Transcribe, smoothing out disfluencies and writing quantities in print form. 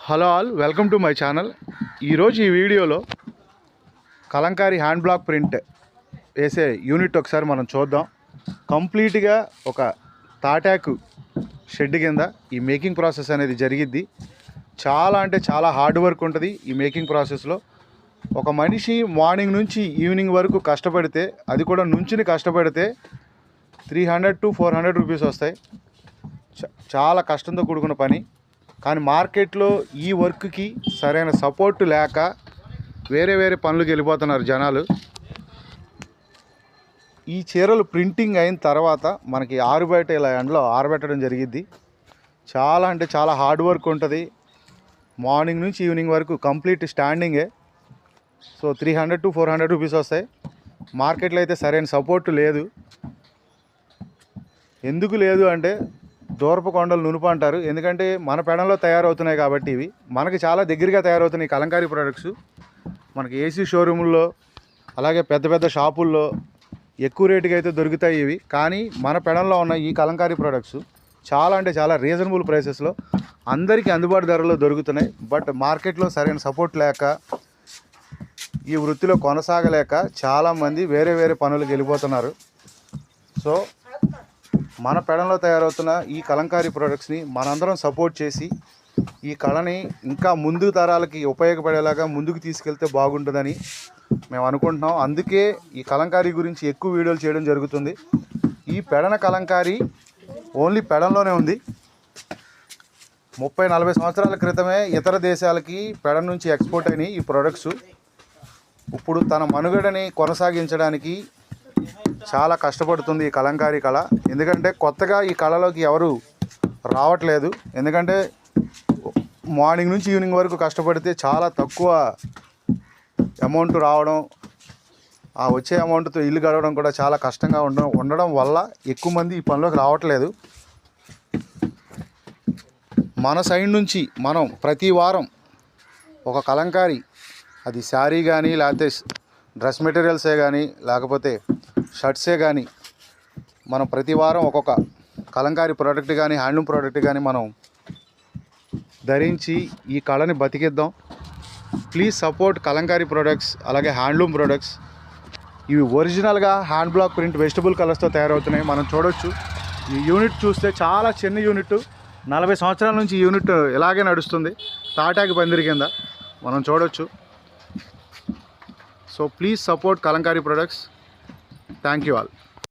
Hello all, welcome to my channel. ఈరోజు ఈ వీడియోలో కలంకారీ హ్యాండ్ బ్లాక్ ప్రింట్ వేసే యూనిట్ ఒకసారి మనం చూద్దాం. కంప్లీట్గా ఒక తాటాకు షెడ్ కింద ఈ మేకింగ్ ప్రాసెస్ అనేది జరిగిద్ది. చాలా అంటే చాలా హార్డ్ వర్క్ ఉంటుంది ఈ మేకింగ్ ప్రాసెస్లో. ఒక మనిషి మార్నింగ్ నుంచి ఈవినింగ్ వరకు కష్టపడితే, అది కూడా నుంచుని కష్టపడితే 300 to 400 రూపీస్ వస్తాయి. చాలా కష్టంతో కూడుకున్న పని. కానీ మార్కెట్లో ఈ వర్క్కి సరైన సపోర్ట్ లేక వేరే పనులకు వెళ్ళిపోతున్నారు జనాలు. ఈ చీరలు ప్రింటింగ్ అయిన తర్వాత మనకి ఆరుబయట ఇలా ఎండలో ఆరబెట్టడం జరిగిద్ది. చాలా అంటే చాలా హార్డ్ వర్క్ ఉంటుంది. మార్నింగ్ నుంచి ఈవినింగ్ వరకు కంప్లీట్ స్టాండింగే. సో 300 to 400 రూపీస్ వస్తాయి. మార్కెట్లో అయితే సరైన సపోర్ట్ లేదు. ఎందుకు లేదు అంటే, దూరపు కొండలు నునుపు అంటారు. ఎందుకంటే మన పెడంలో తయారవుతున్నాయి కాబట్టి ఇవి మనకి చాలా దగ్గరగా తయారవుతున్నాయి. కలంకారీ ప్రొడక్ట్స్ మనకి ఏసీ షోరూముల్లో, అలాగే పెద్ద షాపుల్లో ఎక్కువ రేటుకి అయితే దొరుకుతాయి ఇవి. కానీ మన పెడంలో ఉన్న ఈ కలంకారీ ప్రొడక్ట్స్ చాలా అంటే చాలా రీజనబుల్ ప్రైసెస్లో అందరికీ అందుబాటు ధరలో దొరుకుతున్నాయి. బట్ మార్కెట్లో సరైన సపోర్ట్ లేక, ఈ వృత్తిలో కొనసాగలేక చాలామంది వేరే పనులకు వెళ్ళిపోతున్నారు. సో మన పెడంలో తయారవుతున్న ఈ కలంకారీ ప్రొడక్ట్స్ని మనందరం సపోర్ట్ చేసి ఈ కళని ఇంకా ముందు తరాలకి ఉపయోగపడేలాగా ముందుకు తీసుకెళ్తే బాగుంటుందని మేము అనుకుంటున్నాం. అందుకే ఈ కలంకారీ గురించి ఎక్కువ వీడియోలు చేయడం జరుగుతుంది. ఈ పెడన కలంకారీ ఓన్లీ పెడంలోనే ఉంది. 30-40 సంవత్సరాల క్రితమే ఇతర దేశాలకి పెడం నుంచి ఎక్స్పోర్ట్ అయినాయి ఈ ప్రొడక్ట్స్. ఇప్పుడు తన మనుగడని కొనసాగించడానికి చాలా కష్టపడుతుంది ఈ కలంకారీ కళ. ఎందుకంటే కొత్తగా ఈ కళలోకి ఎవరు రావట్లేదు. ఎందుకంటే మార్నింగ్ నుంచి ఈవినింగ్ వరకు కష్టపడితే చాలా తక్కువ అమౌంట్ రావడం, ఆ వచ్చే అమౌంట్తో ఇల్లు గడవడం కూడా చాలా కష్టంగా ఉండడం వల్ల ఎక్కువ మంది ఈ పనిలోకి రావట్లేదు. మన సైడ్ నుంచి మనం ప్రతి వారం ఒక కలంకారీ, అది శారీ కానీ, లేకపోతే డ్రెస్ మెటీరియల్సే కానీ, లేకపోతే షర్ట్సే కానీ, మనం ప్రతి వారం ఒక్కొక్క కలంకారీ ప్రోడక్ట్ కానీ, హ్యాండ్లూమ్ ప్రోడక్ట్ కానీ మనం ధరించి ఈ కళని బతికిద్దాం. ప్లీజ్ సపోర్ట్ కలంకారీ ప్రొడక్ట్స్, అలాగే హ్యాండ్లూమ్ ప్రొడక్ట్స్. ఇవి ఒరిజినల్గా హ్యాండ్ బ్లాక్ ప్రింట్ వెజిటబుల్ కలర్స్తో తయారవుతున్నాయి. మనం చూడొచ్చు. ఈ యూనిట్ చూస్తే చాలా చిన్న యూనిట్. 40 సంవత్సరాల నుంచి ఈ యూనిట్ ఇలాగే నడుస్తుంది, తాటాకి పందిరి కింద మనం చూడొచ్చు. So please support Kalamkari products. Thank you all.